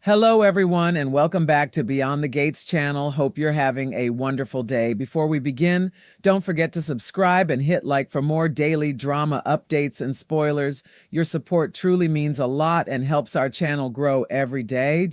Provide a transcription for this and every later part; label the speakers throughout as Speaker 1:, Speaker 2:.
Speaker 1: Hello, everyone, and welcome back to Beyond the Gates channel. Hope you're having a wonderful day. Before we begin, don't forget to subscribe and hit like for more daily drama updates and spoilers. Your support truly means a lot and helps our channel grow every day.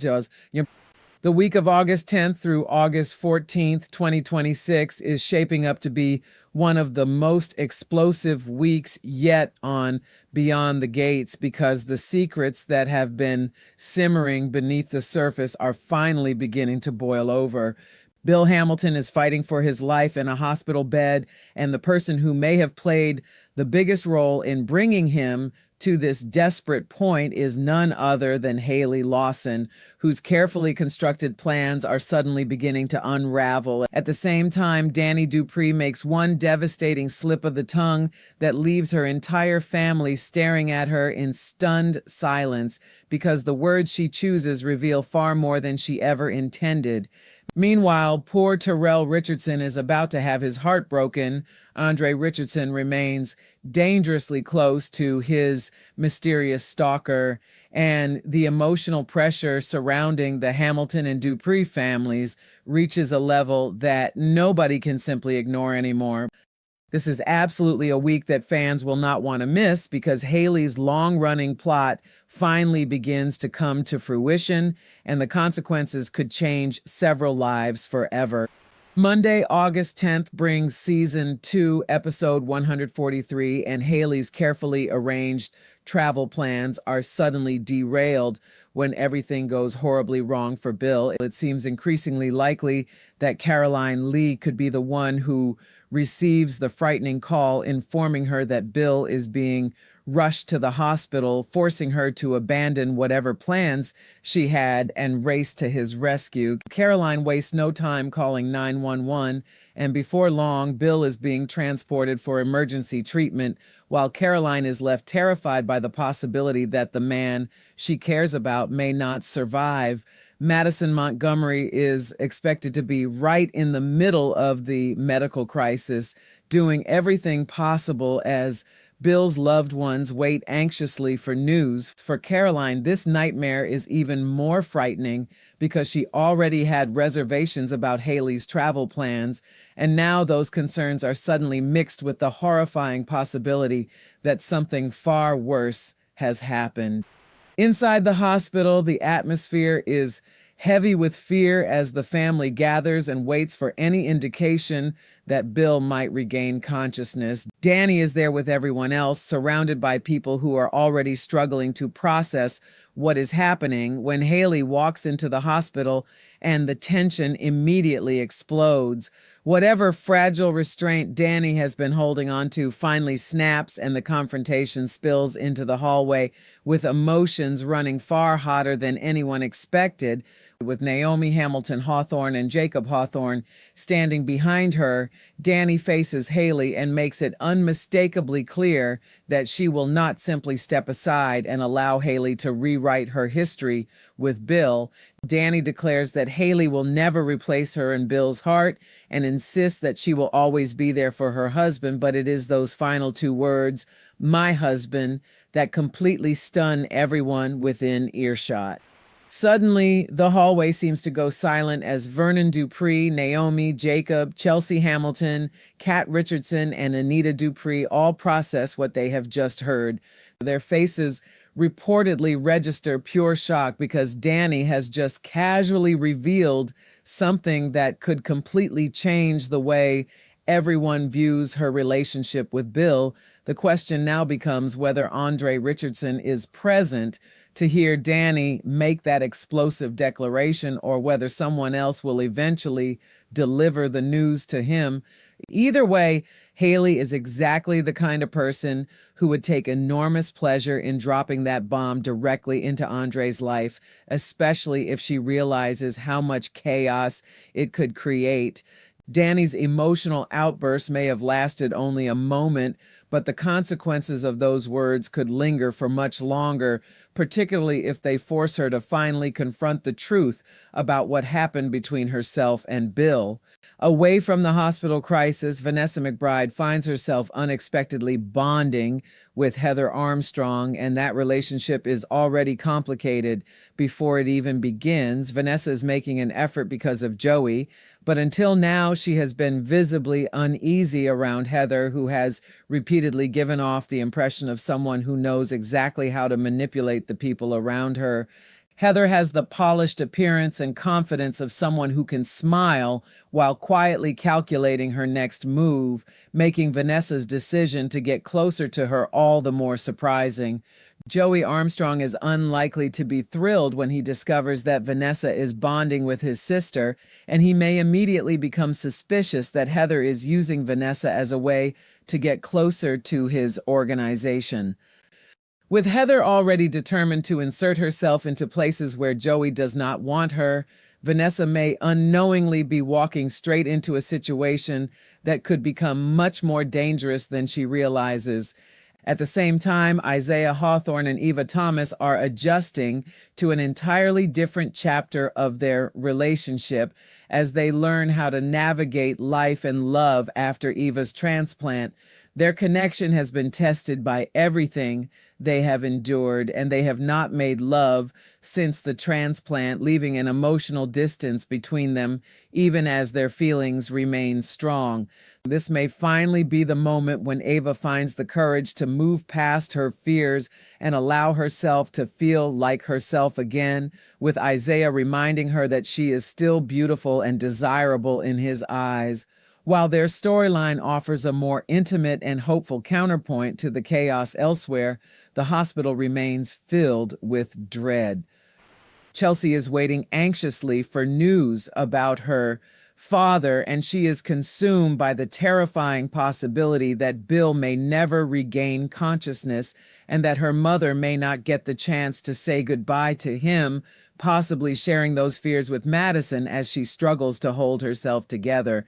Speaker 1: The week of August 10th through August 14th, 2026 is shaping up to be one of the most explosive weeks yet on Beyond the Gates because the secrets that have been simmering beneath the surface are finally beginning to boil over. Bill Hamilton is fighting for his life in a hospital bed, and the person who may have played the biggest role in bringing him to this desperate point is none other than Haley Lawson, whose carefully constructed plans are suddenly beginning to unravel. At the same time, Dani Dupree makes one devastating slip of the tongue that leaves her entire family staring at her in stunned silence because the words she chooses reveal far more than she ever intended. Meanwhile, poor Terrell Richardson is about to have his heart broken. Andre Richardson remains dangerously close to his mysterious stalker, and the emotional pressure surrounding the Hamilton and Dupree families reaches a level that nobody can simply ignore anymore. This is absolutely a week that fans will not want to miss because Haley's long-running plot finally begins to come to fruition, and the consequences could change several lives forever. Monday, August 10th brings Season 2, Episode 143, and Haley's carefully arranged travel plans are suddenly derailed when everything goes horribly wrong for Bill. It seems increasingly likely that Caroline Lee could be the one who receives the frightening call informing her that Bill is being rushed to the hospital, forcing her to abandon whatever plans she had and race to his rescue. Caroline wastes no time calling 911, and before long, Bill is being transported for emergency treatment, while Caroline is left terrified by the possibility that the man she cares about may not survive. Madison Montgomery is expected to be right in the middle of the medical crisis, doing everything possible as Bill's loved ones wait anxiously for news. For Caroline, this nightmare is even more frightening because she already had reservations about Haley's travel plans, and now those concerns are suddenly mixed with the horrifying possibility that something far worse has happened. Inside the hospital, the atmosphere is heavy with fear as the family gathers and waits for any indication that Bill might regain consciousness. Dani is there with everyone else, surrounded by people who are already struggling to process what is happening when Haley walks into the hospital and the tension immediately explodes. Whatever fragile restraint Dani has been holding on to finally snaps, and the confrontation spills into the hallway with emotions running far hotter than anyone expected. With Naomi Hamilton Hawthorne and Jacob Hawthorne standing behind her, Dani faces Haley and makes it unmistakably clear that she will not simply step aside and allow Haley to rewrite her history with Bill. Dani declares that Haley will never replace her in Bill's heart and insists that she will always be there for her husband, but it is those final two words, "my husband," that completely stun everyone within earshot. Suddenly, the hallway seems to go silent as Vernon Dupree, Naomi, Jacob, Chelsea Hamilton, Kat Richardson, and Anita Dupree all process what they have just heard. Their faces reportedly register pure shock because Dani has just casually revealed something that could completely change the way everyone views her relationship with Bill. The question now becomes whether Andre Richardson is present to hear Dani make that explosive declaration, or whether someone else will eventually deliver the news to him. Either way, Haley is exactly the kind of person who would take enormous pleasure in dropping that bomb directly into Andre's life, especially if she realizes how much chaos it could create. Dani's emotional outburst may have lasted only a moment, but the consequences of those words could linger for much longer, particularly if they force her to finally confront the truth about what happened between herself and Bill. Away from the hospital crisis, Vanessa McBride finds herself unexpectedly bonding with Heather Armstrong, and that relationship is already complicated before it even begins. Vanessa is making an effort because of Joey, but until now, she has been visibly uneasy around Heather, who has repeatedly given off the impression of someone who knows exactly how to manipulate the people around her. Heather has the polished appearance and confidence of someone who can smile while quietly calculating her next move, making Vanessa's decision to get closer to her all the more surprising. Joey Armstrong is unlikely to be thrilled when he discovers that Vanessa is bonding with his sister, and he may immediately become suspicious that Heather is using Vanessa as a way to get closer to his organization. With Heather already determined to insert herself into places where Joey does not want her, Vanessa may unknowingly be walking straight into a situation that could become much more dangerous than she realizes. At the same time, Isaiah Hawthorne and Eva Thomas are adjusting to an entirely different chapter of their relationship as they learn how to navigate life and love after Eva's transplant. Their connection has been tested by everything they have endured, and they have not made love since the transplant, leaving an emotional distance between them, even as their feelings remain strong. This may finally be the moment when Ava finds the courage to move past her fears and allow herself to feel like herself again, with Isaiah reminding her that she is still beautiful and desirable in his eyes. While their storyline offers a more intimate and hopeful counterpoint to the chaos elsewhere, the hospital remains filled with dread. Chelsea is waiting anxiously for news about her father, and she is consumed by the terrifying possibility that Bill may never regain consciousness and that her mother may not get the chance to say goodbye to him, possibly sharing those fears with Madison as she struggles to hold herself together.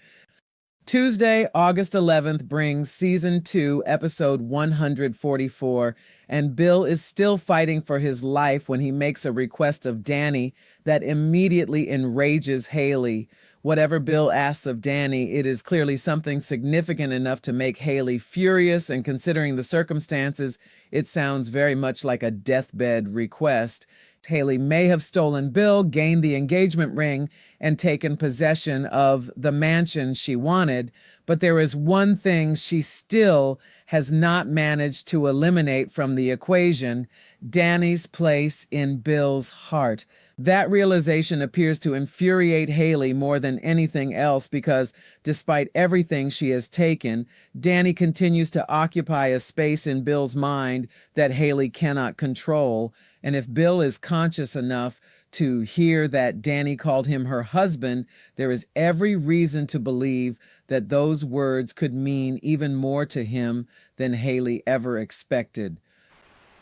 Speaker 1: Tuesday, August 11th brings Season 2, Episode 144, and Bill is still fighting for his life when he makes a request of Dani that immediately enrages Haley. Whatever Bill asks of Dani, it is clearly something significant enough to make Haley furious, and considering the circumstances, it sounds very much like a deathbed request. Haley may have stolen Bill, gained the engagement ring, and taken possession of the mansion she wanted, but there is one thing she still has not managed to eliminate from the equation: Dani's place in Bill's heart. That realization appears to infuriate Haley more than anything else because, despite everything she has taken, Dani continues to occupy a space in Bill's mind that Haley cannot control. And if Bill is conscious enough to hear that Dani called him her husband, there is every reason to believe that those words could mean even more to him than Haley ever expected.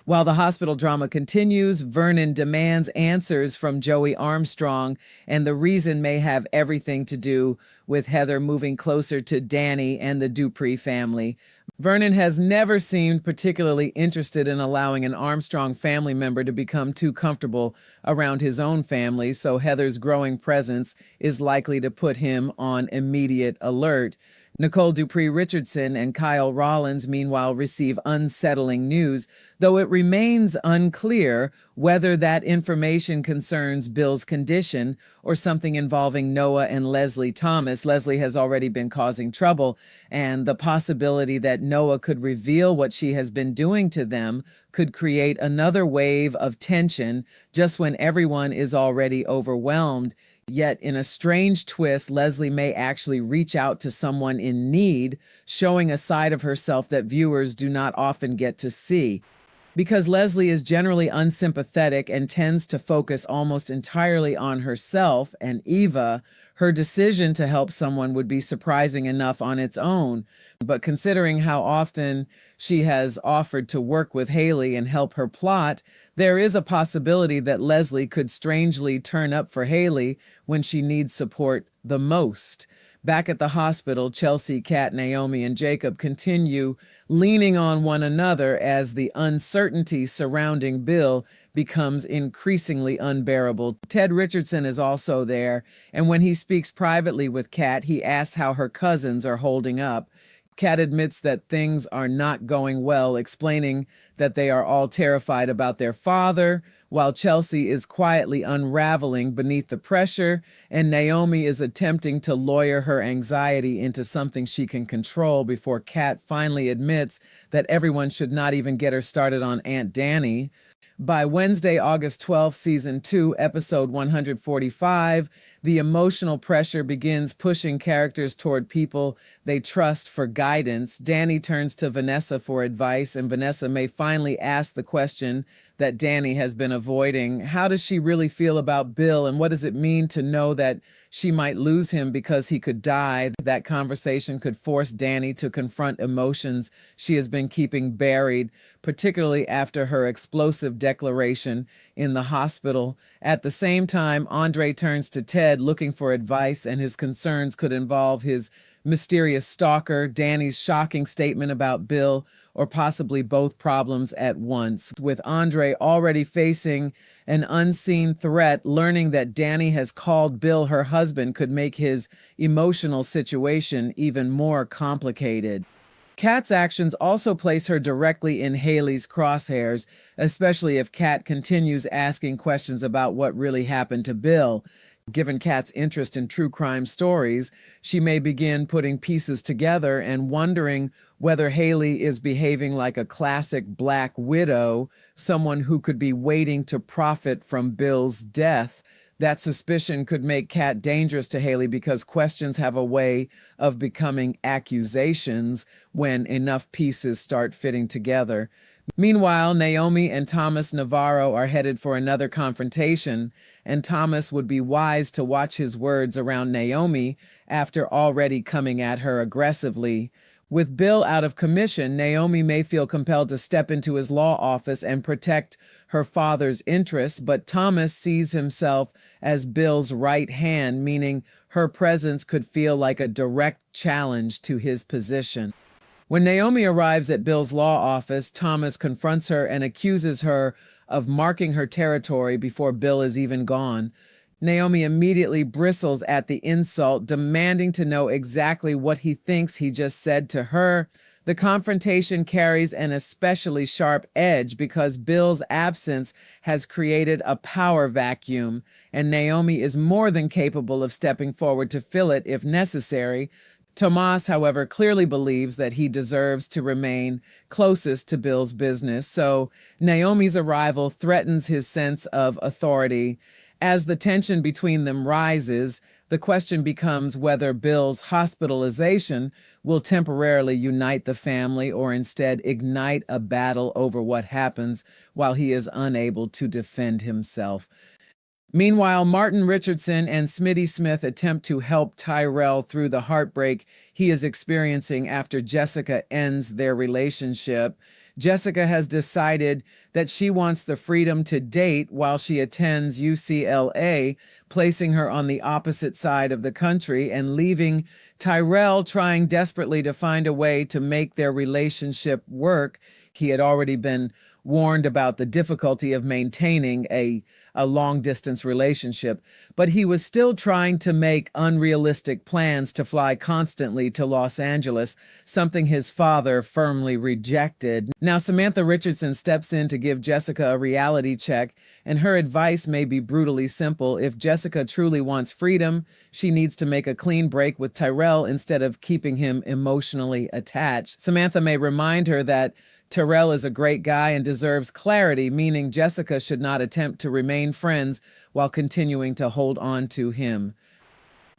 Speaker 1: While the hospital drama continues, Vernon demands answers from Joey Armstrong, and the reason may have everything to do with Heather moving closer to Dani and the Dupree family. Vernon has never seemed particularly interested in allowing an Armstrong family member to become too comfortable around his own family, so Heather's growing presence is likely to put him on immediate alert. Nicole Dupree Richardson and Kyle Rollins, meanwhile, receive unsettling news, though it remains unclear whether that information concerns Bill's condition or something involving Noah and Leslie Thomas. Leslie has already been causing trouble, and the possibility that Noah could reveal what she has been doing to them could create another wave of tension just when everyone is already overwhelmed. Yet, in a strange twist, Leslie may actually reach out to someone in need, showing a side of herself that viewers do not often get to see. Because Leslie is generally unsympathetic and tends to focus almost entirely on herself and Eva, her decision to help someone would be surprising enough on its own. But considering how often she has offered to work with Haley and help her plot, there is a possibility that Leslie could strangely turn up for Haley when she needs support the most. Back at the hospital, Chelsea, Kat, Naomi, and Jacob continue leaning on one another as the uncertainty surrounding Bill becomes increasingly unbearable. Ted Richardson is also there, and when he speaks privately with Kat, he asks how her cousins are holding up. Kat admits that things are not going well, explaining that they are all terrified about their father, while Chelsea is quietly unraveling beneath the pressure, and Naomi is attempting to lawyer her anxiety into something she can control before Kat finally admits that everyone should not even get her started on Aunt Dani. By Wednesday, August 12th, Season 2, Episode 145, the emotional pressure begins pushing characters toward people they trust for guidance. Dani turns to Vanessa for advice, and Vanessa may finally ask the question that Dani has been avoiding. How does she really feel about Bill, and what does it mean to know that she might lose him because he could die? That conversation could force Dani to confront emotions she has been keeping buried, particularly after her explosive declaration in the hospital. At the same time, Andre turns to Ted looking for advice, and his concerns could involve his mysterious stalker, Dani's shocking statement about Bill, or possibly both problems at once. With Andre already facing an unseen threat, learning that Dani has called Bill her husband could make his emotional situation even more complicated. Kat's actions also place her directly in Haley's crosshairs, especially if Kat continues asking questions about what really happened to Bill. Given Kat's interest in true crime stories, she may begin putting pieces together and wondering whether Haley is behaving like a classic Black widow, someone who could be waiting to profit from Bill's death. That suspicion could make Kat dangerous to Haley because questions have a way of becoming accusations when enough pieces start fitting together. Meanwhile, Naomi and Thomas Navarro are headed for another confrontation, and Thomas would be wise to watch his words around Naomi after already coming at her aggressively. With Bill out of commission, Naomi may feel compelled to step into his law office and protect her father's interests, but Thomas sees himself as Bill's right hand, meaning her presence could feel like a direct challenge to his position. When Naomi arrives at Bill's law office, Thomas confronts her and accuses her of marking her territory before Bill is even gone. Naomi immediately bristles at the insult, demanding to know exactly what he thinks he just said to her. The confrontation carries an especially sharp edge because Bill's absence has created a power vacuum, and Naomi is more than capable of stepping forward to fill it if necessary. Tomas, however, clearly believes that he deserves to remain closest to Bill's business, so Naomi's arrival threatens his sense of authority. As the tension between them rises, the question becomes whether Bill's hospitalization will temporarily unite the family or instead ignite a battle over what happens while he is unable to defend himself. Meanwhile, Martin Richardson and Smitty Smith attempt to help Tyrell through the heartbreak he is experiencing after Jessica ends their relationship. Jessica has decided that she wants the freedom to date while she attends UCLA, placing her on the opposite side of the country and leaving Tyrell trying desperately to find a way to make their relationship work. He had already been warned about the difficulty of maintaining a long-distance relationship, but he was still trying to make unrealistic plans to fly constantly to Los Angeles, something his father firmly rejected. Now, Samantha Richardson steps in to give Jessica a reality check, and her advice may be brutally simple. If Jessica truly wants freedom, she needs to make a clean break with Tyrell instead of keeping him emotionally attached. Samantha may remind her that Tyrell is a great guy and deserves clarity, meaning Jessica should not attempt to remain friends while continuing to hold on to him.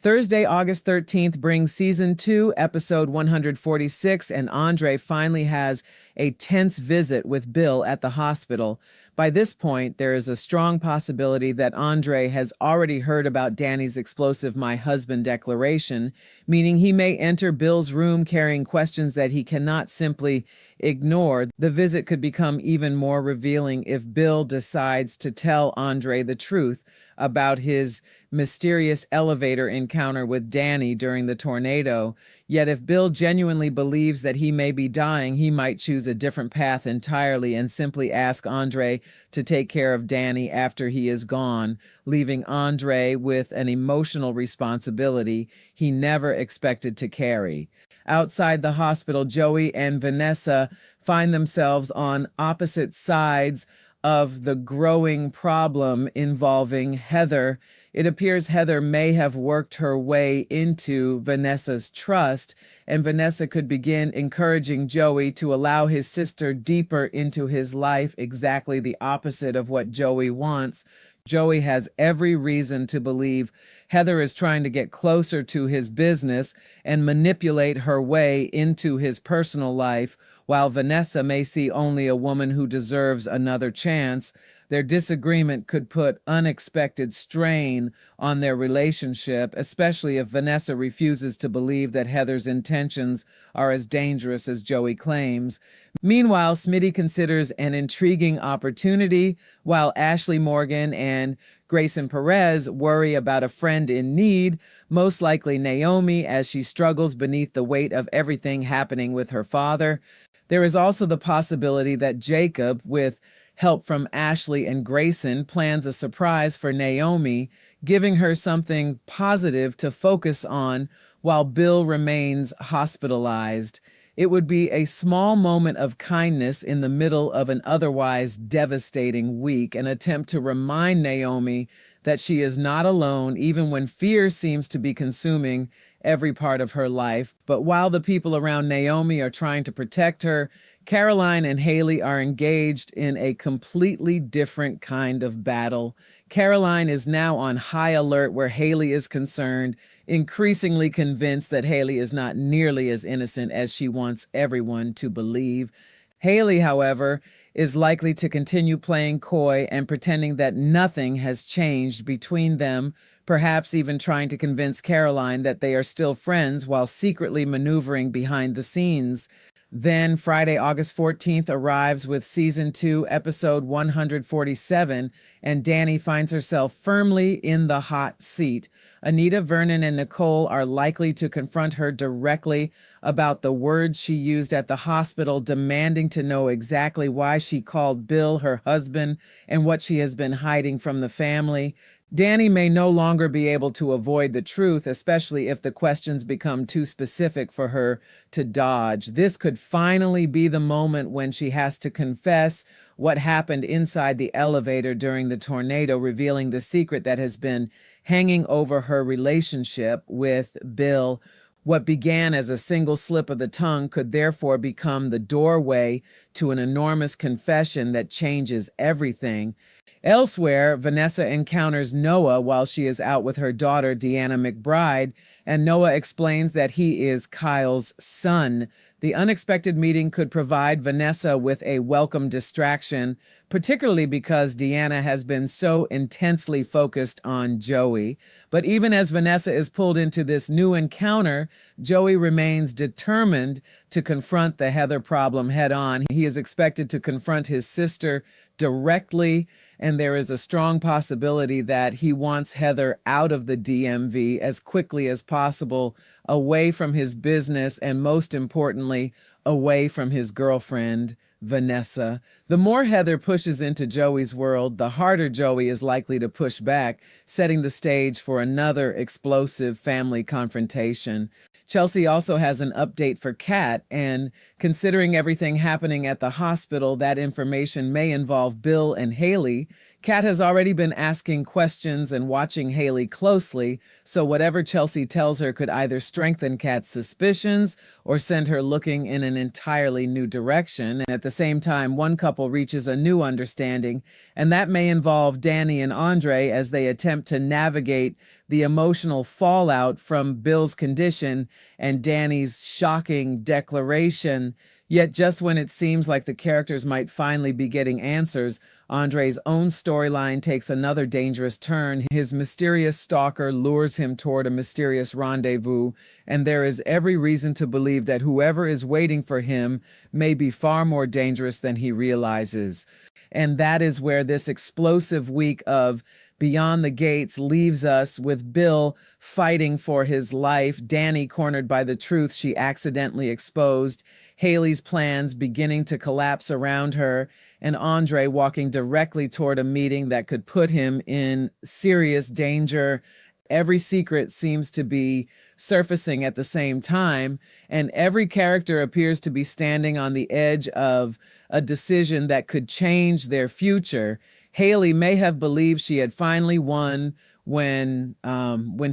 Speaker 1: Thursday, August 13th brings Season 2, Episode 146, and Andre finally has a tense visit with Bill at the hospital. By this point, there is a strong possibility that Andre has already heard about Dani's explosive "my husband" declaration, meaning he may enter Bill's room carrying questions that he cannot simply ignore. The visit could become even more revealing if Bill decides to tell Andre the truth about his mysterious elevator encounter with Dani during the tornado. Yet if Bill genuinely believes that he may be dying, he might choose a different path entirely and simply ask Andre to take care of Dani after he is gone, leaving Andre with an emotional responsibility he never expected to carry. Outside the hospital, Joey and Vanessa find themselves on opposite sides of the growing problem involving Heather. It appears Heather may have worked her way into Vanessa's trust, and Vanessa could begin encouraging Joey to allow his sister deeper into his life, exactly the opposite of what Joey wants. Joey has every reason to believe Heather is trying to get closer to his business and manipulate her way into his personal life, while Vanessa may see only a woman who deserves another chance. Their disagreement could put unexpected strain on their relationship, especially if Vanessa refuses to believe that Heather's intentions are as dangerous as Joey claims. Meanwhile, Smitty considers an intriguing opportunity, while Ashley Morgan and Grayson Perez worry about a friend in need, most likely Naomi, as she struggles beneath the weight of everything happening with her father. There is also the possibility that Jacob, with help from Ashley and Grayson, plans a surprise for Naomi, giving her something positive to focus on while Bill remains hospitalized. It would be a small moment of kindness in the middle of an otherwise devastating week, an attempt to remind Naomi that she is not alone, even when fear seems to be consuming every part of her life. But while the people around Naomi are trying to protect her, Caroline and Haley are engaged in a completely different kind of battle. Caroline is now on high alert where Haley is concerned, increasingly convinced that Haley is not nearly as innocent as she wants everyone to believe. Haley, however, is likely to continue playing coy and pretending that nothing has changed between them, perhaps even trying to convince Caroline that they are still friends while secretly maneuvering behind the scenes. Then Friday, August 14th arrives with Season 2, Episode 147, and Dani finds herself firmly in the hot seat. Anita, Vernon, and Nicole are likely to confront her directly about the words she used at the hospital, demanding to know exactly why she called Bill her husband and what she has been hiding from the family. Dani may no longer be able to avoid the truth, especially if the questions become too specific for her to dodge. This could finally be the moment when she has to confess what happened inside the elevator during the tornado, revealing the secret that has been hanging over her relationship with Bill. What began as a single slip of the tongue could therefore become the doorway to an enormous confession that changes everything. Elsewhere, Vanessa encounters Noah while she is out with her daughter, Deanna McBride, and Noah explains that he is Kyle's son. The unexpected meeting could provide Vanessa with a welcome distraction, particularly because Deanna has been so intensely focused on Joey. But even as Vanessa is pulled into this new encounter, Joey remains determined to confront the Heather problem head on. He is expected to confront his sister directly, and there is a strong possibility that he wants Heather out of the DMV as quickly as possible, away from his business, and most importantly, away from his girlfriend, Vanessa. The more Heather pushes into Joey's world, the harder Joey is likely to push back, setting the stage for another explosive family confrontation. Chelsea also has an update for Kat, and considering everything happening at the hospital, that information may involve Bill and Haley. Kat has already been asking questions and watching Haley closely, so whatever Chelsea tells her could either strengthen Kat's suspicions or send her looking in an entirely new direction. And at the same time, one couple reaches a new understanding, and that may involve Dani and Andre as they attempt to navigate the emotional fallout from Bill's condition and Dani's shocking declaration. Yet just when it seems like the characters might finally be getting answers, Andre's own storyline takes another dangerous turn. His mysterious stalker lures him toward a mysterious rendezvous, and there is every reason to believe that whoever is waiting for him may be far more dangerous than he realizes. And that is where this explosive week of Beyond the Gates leaves us, with Bill fighting for his life, Dani cornered by the truth she accidentally exposed, Haley's plans beginning to collapse around her, and Andre walking directly toward a meeting that could put him in serious danger. Every secret seems to be surfacing at the same time, and every character appears to be standing on the edge of a decision that could change their future. Haley may have believed she had finally won when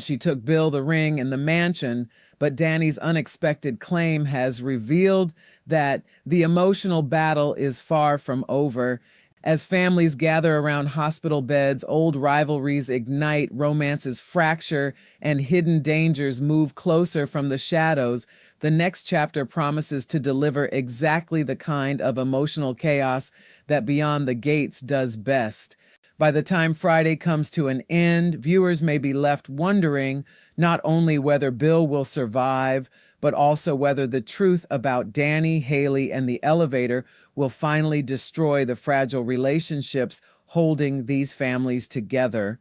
Speaker 1: she took Bill the ring in the mansion, but Dani's unexpected claim has revealed that the emotional battle is far from over. As families gather around hospital beds, old rivalries ignite, romances fracture, and hidden dangers move closer from the shadows. The next chapter promises to deliver exactly the kind of emotional chaos that Beyond the Gates does best. By the time Friday comes to an end, viewers may be left wondering not only whether Bill will survive, but also whether the truth about Dani, Haley, and the elevator will finally destroy the fragile relationships holding these families together.